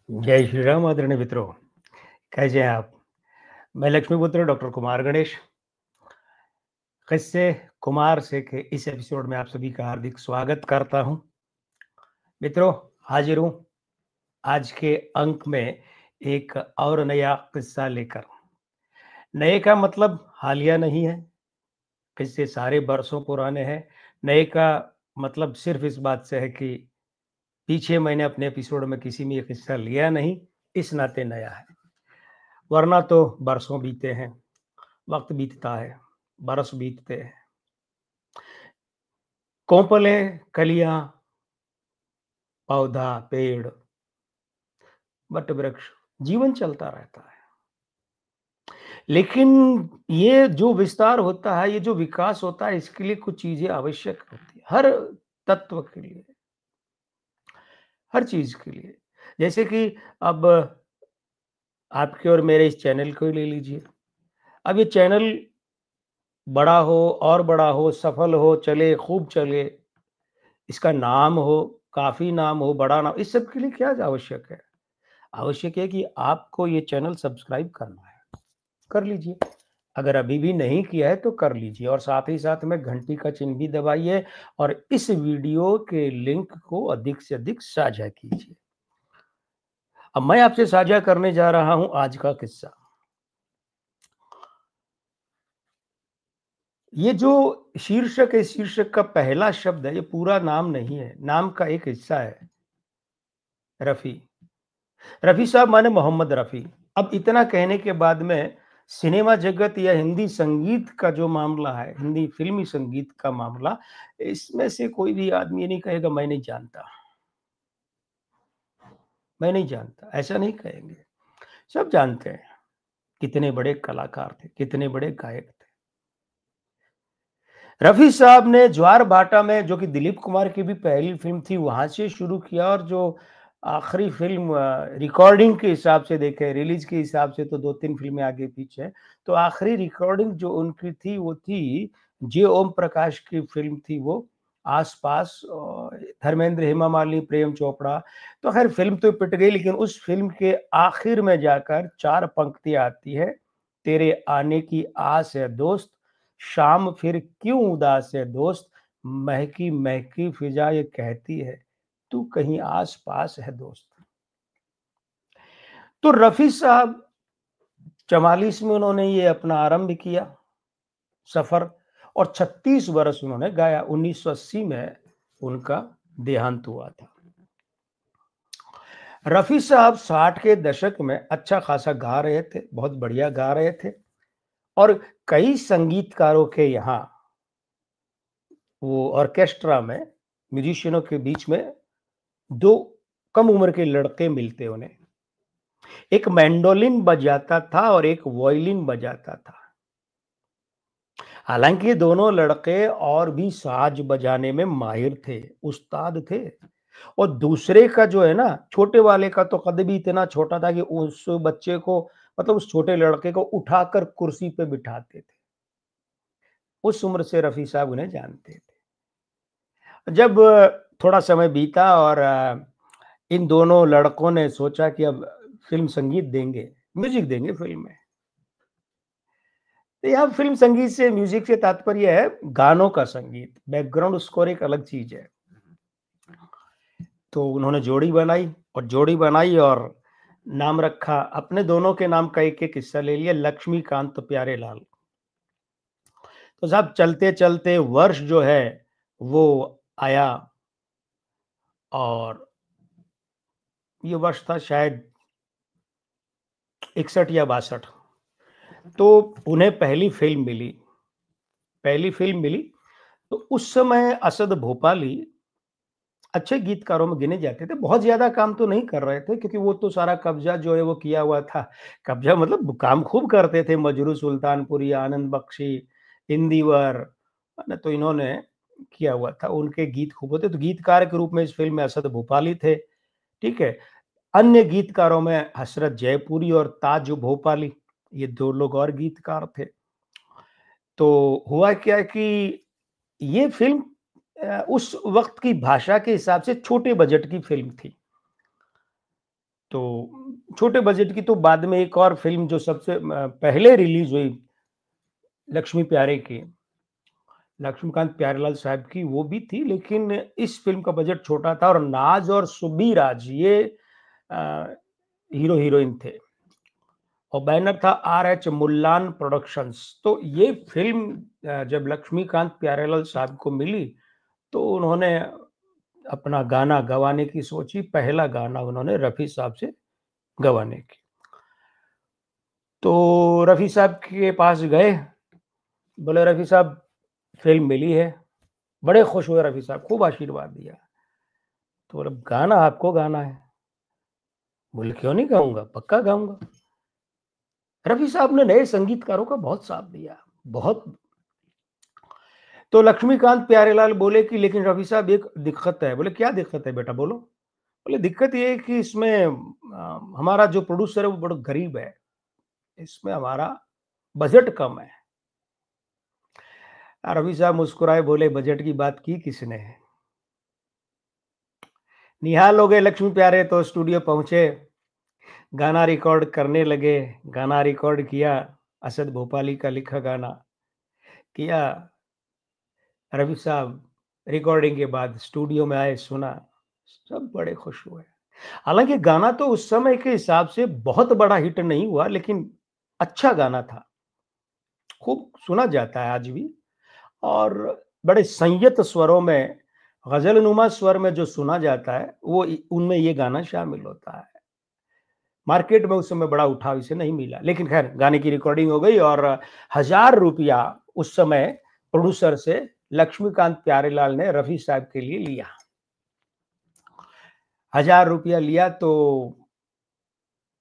जय श्री राम आदरणीय मित्रों, कैसे हैं आप? मैं लक्ष्मीपुत्र डॉक्टर कुमार गणेश, किस्से कुमार से के इस एपिसोड में आप सभी का हार्दिक स्वागत करता हूं। मित्रों, हाजिर हूं आज के अंक में एक और नया किस्सा लेकर। नए का मतलब हालिया नहीं है, किस्से सारे बरसों पुराने हैं। नए का मतलब सिर्फ इस बात से है कि पीछे मैंने अपने एपिसोड में किसी में ये किस्सा लिया नहीं, इस नाते नया है। वरना तो बरसों बीते हैं, वक्त बीतता है, बरस बीतते हैं, कोंपलें, कलियां, पौधा, पेड़, वट वृक्ष, जीवन चलता रहता है। लेकिन ये जो विस्तार होता है, ये जो विकास होता है, इसके लिए कुछ चीजें आवश्यक होती है, हर तत्व के लिए, हर चीज के लिए। जैसे कि अब आपके और मेरे इस चैनल को ही ले लीजिए। अब ये चैनल बड़ा हो और बड़ा हो, सफल हो, चले, खूब चले, इसका नाम हो, काफी नाम हो, बड़ा नाम, इस सब के लिए क्या आवश्यक है? आवश्यक है कि आपको ये चैनल सब्सक्राइब करना है, कर लीजिए। अगर अभी भी नहीं किया है तो कर लीजिए और साथ ही साथ में घंटी का चिन्ह भी दबाइए और इस वीडियो के लिंक को अधिक से अधिक साझा कीजिए। अब मैं आपसे साझा करने जा रहा हूं आज का किस्सा। ये जो शीर्षक है, शीर्षक का पहला शब्द है, ये पूरा नाम नहीं है, नाम का एक हिस्सा है। रफी। रफी साहब माने मोहम्मद रफी। अब इतना कहने के बाद में सिनेमा जगत या हिंदी संगीत का जो मामला है, हिंदी फिल्मी संगीत का मामला, इसमें से कोई भी आदमी ये नहीं कहेगा मैं नहीं जानता, मैं नहीं जानता, ऐसा नहीं कहेंगे। सब जानते हैं, कितने बड़े कलाकार थे, कितने बड़े गायक थे। रफी साहब ने ज्वार भाटा में, जो कि दिलीप कुमार की भी पहली फिल्म थी, वहां से शुरू किया और जो आखिरी फिल्म रिकॉर्डिंग के हिसाब से देखें, रिलीज के हिसाब से तो 2-3 फिल्में आगे पीछे हैं। तो आखिरी रिकॉर्डिंग जो उनकी थी वो थी जे ओम प्रकाश की फिल्म थी वो, आस-पास, धर्मेंद्र, हेमा मालिनी, प्रेम चोपड़ा। तो खैर फिल्म तो पिट गई, लेकिन उस फिल्म के आखिर में जाकर 4 पंक्तियाँ आती है, तेरे आने की आस है दोस्त, शाम फिर क्यों उदास है दोस्त, महकी महकी फिजा ये कहती है तू कहीं आस पास है दोस्त। तो रफी साहब 44 में उन्होंने ये अपना आरंभ किया सफर और 36 वर्ष उन्होंने गाया। 1980 में उनका देहांत हुआ था। रफी साहब 60 के दशक में अच्छा खासा गा रहे थे, बहुत बढ़िया गा रहे थे और कई संगीतकारों के यहाँ वो ऑर्केस्ट्रा में, म्यूजिशियनों के बीच में 2 कम उम्र के लड़के मिलते उन्हें। एक मैंडोलिन बजाता था और एक वायलिन बजाता था। हालाँकि ये दोनों लड़के और भी साज बजाने में माहिर थे, उस्ताद थे। और दूसरे का जो है ना, छोटे वाले का तो कद भी इतना छोटा था कि उस बच्चे को, मतलब उस छोटे लड़के को उठाकर कुर्सी पे बिठाते थे। उस उम्र से रफ़ी साहब उन्हें जानते थे। जब थोड़ा समय बीता और इन दोनों लड़कों ने सोचा कि अब फ़िल्म संगीत देंगे, म्यूज़िक देंगे फ़िल्म में। तो यहाँ फ़िल्म संगीत से, म्यूज़िक से तात्पर्य है गानों का संगीत, बैकग्राउंड स्कोर एक अलग चीज़ है। तो उन्होंने जोड़ी बनाई और नाम रखा, अपने दोनों के नाम का एक-एक हिस्सा ले लिया, लक्ष्मीकांत प्यारेलाल। तो साहब चलते-चलते वर्ष जो है वो आया और ये वर्ष था शायद 61 या 62। तो उन्हें पहली फ़िल्म मिली। तो उस समय असद भोपाली अच्छे गीतकारों में गिने जाते थे। बहुत ज़्यादा काम तो नहीं कर रहे थे क्योंकि वो तो सारा कब्ज़ा जो है वो किया हुआ था। कब्ज़ा मतलब काम खूब करते थे, मजरू सुल्तानपुरी, आनंद बख्शी, इंदिवर, है ना? तो इन्होंने किया हुआ था, उनके गीत खूब होते। तो गीतकार के रूप में इस फ़िल्म में असद भोपाली थे, ठीक है? अन्य गीतकारों में हसरत जयपुरी और ताज भोपाली, ये 2 लोग और गीतकार थे। तो हुआ क्या कि ये फ़िल्म उस वक़्त की भाषा के हिसाब से छोटे बजट की फ़िल्म थी। तो छोटे बजट की तो बाद में एक और फ़िल्म जो सबसे पहले रिलीज़ हुई लक्ष्मी प्यारे की, लक्ष्मीकांत प्यारेलाल साहब की वो भी थी, लेकिन इस फ़िल्म का बजट छोटा था और नाज़ और सुब्बीराज ये अ, हीरो-हीरोइन थे और बैनर था आर.एच. मुल्लान प्रोडक्शंस। तो ये फ़िल्म जब लक्ष्मीकांत प्यारेलाल साहब को मिली, तो उन्होंने अपना गाना गँवाने की सोची, पहला गाना उन्होंने रफ़ी साहब से गँवाने की। तो रफ़ी साहब के पास गए, बोले रफ़ी साहब फ़िल्म मिली है, बड़े खुश हुए रफ़ी साहब, खूब आशीर्वाद दिया। तो बोले गाना आपको गाना है। बोले क्यों नहीं गाऊँगा, पक्का गाऊँगा। रफ़ी साहब ने नए संगीतकारों का बहुत साथ दिया, बहुत। तो लक्ष्मीकांत प्यारेलाल बोले कि लेकिन रफ़ी साहब एक दिक्कत है। बोले क्या दिक्कत है बेटा बोलो? बोले दिक्कत ये है कि इसमें हमारा जो प्रोड्यूसर है वो बड़ा गरीब है, इसमें हमारा बजट कम है। रफ़ी साहब मुस्कुराए बोले बजट की बात की किसने? निहाल हो गए लक्ष्मी प्यारे तो स्टूडियो पहुँचे, गाना रिकॉर्ड करने लगे, गाना रिकॉर्ड किया, असद भोपाली का लिखा गाना किया। रफ़ी साहब रिकॉर्डिंग के बाद स्टूडियो में आए, सुना, सब बड़े खुश हुए। हालाँकि गाना तो उस समय के हिसाब से बहुत बड़ा हिट नहीं हुआ, लेकिन अच्छा गाना था, खूब सुना जाता है आज भी और बड़े संयत स्वरों में, ग़ज़लनुमा स्वर में जो सुना जाता है, वो उनमें ये गाना शामिल होता है। मार्केट में उस समय बड़ा उठाव इसे नहीं मिला, लेकिन ख़ैर गाने की रिकॉर्डिंग हो गई और ₹1000 उस समय प्रोड्यूसर से लक्ष्मीकांत प्यारेलाल ने रफ़ी साहब के लिए लिया। ₹1000 लिया तो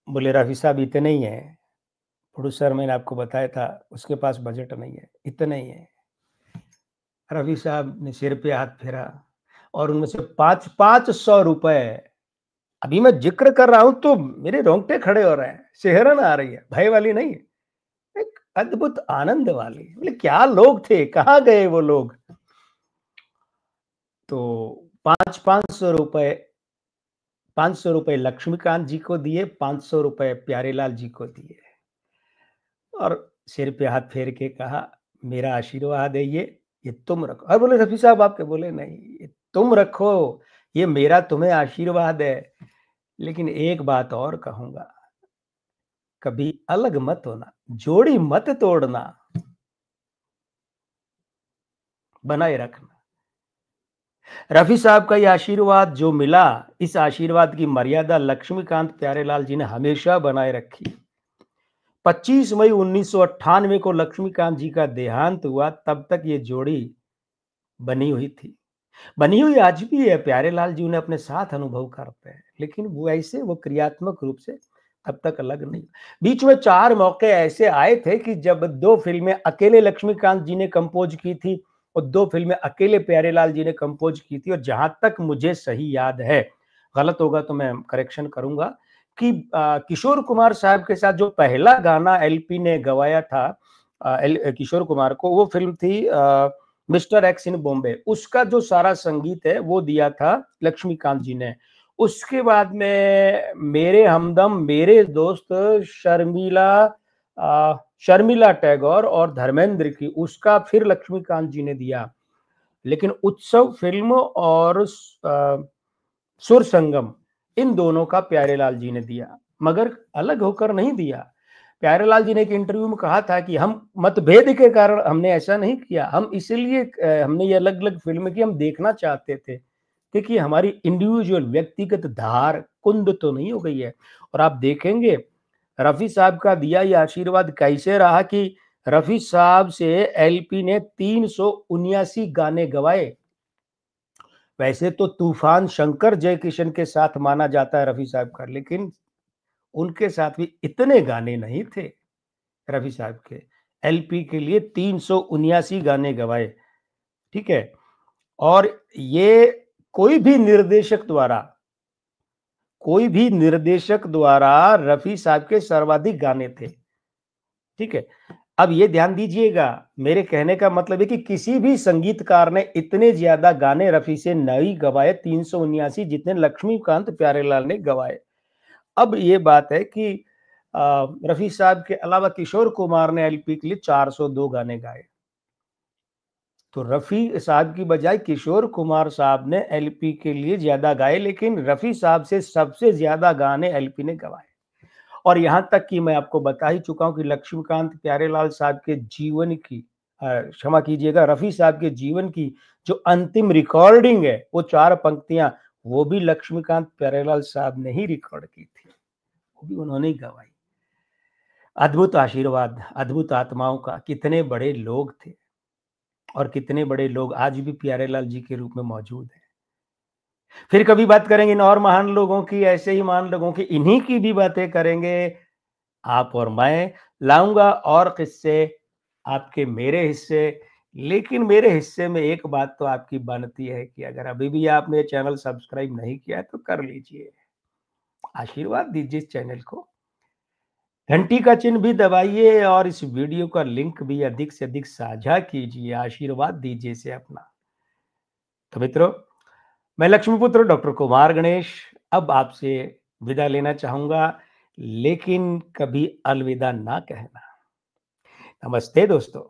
बोले रफ़ी साहब इतने ही हैं, प्रोड्यूसर मैंने आपको बताया था उसके पास बजट नहीं है, इतने ही है। रफ़ी साहब ने सिर पे हाथ फेरा और उनमें से 5-500 रुपए, अभी मैं ज़िक्र कर रहा हूँ तो मेरे रोंगटे खड़े हो रहे हैं, सिहरन आ रही है, भय वाली नहीं, एक अद्भुत आनंद वाली। बोले क्या लोग थे, कहाँ गए वो लोग? तो 5-500 रुपए, ₹500 लक्ष्मीकांत जी को दिए, ₹500 प्यारेलाल जी को दिए और सिर पे हाथ फेर के कहा, "मेरा आशीर्वाद है ये तुम रखो।" बोले, "रफ़ी साहब आपके?" बोले, "नहीं, ये तुम रखो, ये मेरा तुम्हें आशीर्वाद है, लेकिन एक बात और कहूँगा, कभी अलग मत होना, जोड़ी मत तोड़ना, बनाए रखना।" रफ़ी साहब का ये आशीर्वाद जो मिला, इस आशीर्वाद की मर्यादा लक्ष्मीकांत प्यारेलाल जी ने हमेशा बनाए रखी। 25 मई 1998 को लक्ष्मीकांत जी का देहांत हुआ, तब तक ये जोड़ी बनी हुई थी। बनी हुई आज भी है, प्यारेलाल जी उन्हें अपने साथ अनुभव करते हैं, लेकिन वो ऐसे वो क्रियात्मक रूप से तब तक अलग नहीं। बीच में 4 मौके ऐसे आए थे कि जब 2 फ़िल्में अकेले लक्ष्मीकांत जी ने कंपोज़ की थी और 2 फ़िल्में अकेले प्यारेलाल जी ने कंपोज़ की थी और जहाँ तक मुझे सही याद है, गलत होगा तो मैं करेक्शन करूँगा कि किशोर कुमार साहब के साथ जो पहला गाना एलपी ने गवाया था किशोर कुमार को, वो फ़िल्म थी मिस्टर एक्स इन बॉम्बे, उसका जो सारा संगीत है वो दिया था लक्ष्मीकांत जी ने। उसके बाद में मेरे हमदम, मेरे दोस्त, शर्मिला शर्मिला टैगोर और धर्मेंद्र की, उसका फिर लक्ष्मीकांत जी ने दिया। लेकिन उत्सव फ़िल्म और सुर संगम, इन दोनों का प्यारेलाल जी ने दिया, मगर अलग होकर नहीं दिया। प्यारेलाल जी ने एक इंटरव्यू में कहा था कि हम मतभेद के कारण हमने ऐसा नहीं किया, हम इसीलिए हमने ये अलग-अलग फ़िल्में की, हम देखना चाहते थे, देखिए हमारी इंडिविजुअल व्यक्तिगत धार कुंद तो नहीं हो गई है। और आप देखेंगे रफ़ी साहब का दिया ये आशीर्वाद कैसे रहा कि रफ़ी साहब से एलपी ने 379 गाने गवाए। वैसे तो तूफान शंकर जयकिशन के साथ माना जाता है रफ़ी साहब का, लेकिन उनके साथ भी इतने गाने नहीं थे रफ़ी साहब के। एलपी के लिए 379 गाने गवाए, ठीक है? और ये कोई भी निर्देशक द्वारा रफ़ी साहब के सर्वाधिक गाने थे, ठीक है? अब ये ध्यान दीजिएगा, मेरे कहने का मतलब है कि किसी भी संगीतकार ने इतने ज़्यादा गाने रफ़ी से नहीं गवाए, 379 जितने लक्ष्मीकांत प्यारेलाल ने गवाए। अब ये बात है कि रफ़ी साहब के अलावा किशोर कुमार ने एलपी के लिए 402 गाने गाए। तो रफ़ी साहब की बजाय किशोर कुमार साहब ने एलपी के लिए ज़्यादा गाए, लेकिन रफ़ी साहब से सबसे ज़्यादा गाने एलपी ने गवाए। और यहाँ तक कि मैं आपको बता ही चुका हूँ कि लक्ष्मीकांत प्यारेलाल साहब के जीवन की क्षमा कीजिएगा, रफ़ी साहब के जीवन की जो अंतिम रिकॉर्डिंग है, वो 4 पंक्तियाँ, वो भी लक्ष्मीकांत प्यारेलाल साहब ने ही रिकॉर्ड की थी। वो भी उन्होंने ही गवाई। अद्भुत आशीर्वाद, अद्भुत आत्माओं का, कितने बड़े लोग थे और कितने बड़े लोग आज भी प्यारेलाल जी के रूप में मौजूद हैं। फिर कभी बात करेंगे इन और महान लोगों की, ऐसे ही महान लोगों की, इन्हीं की भी बातें करेंगे आप और मैं। लाऊँगा और किस्से आपके मेरे हिस्से, लेकिन मेरे हिस्से में एक बात तो आपकी बनती है कि अगर अभी भी आपने चैनल सब्सक्राइब नहीं किया है तो कर लीजिए। आशीर्वाद दीजिए इस चैनल को। घंटी का चिन्ह भी दबाइए और इस वीडियो का लिंक भी अधिक से अधिक साझा कीजिए, आशीर्वाद दीजिए इसे अपना। तो मित्रों, मैं लक्ष्मीपुत्र डॉक्टर कुमार गणेश अब आपसे विदा लेना चाहूँगा, लेकिन कभी अलविदा ना कहना। नमस्ते दोस्तों।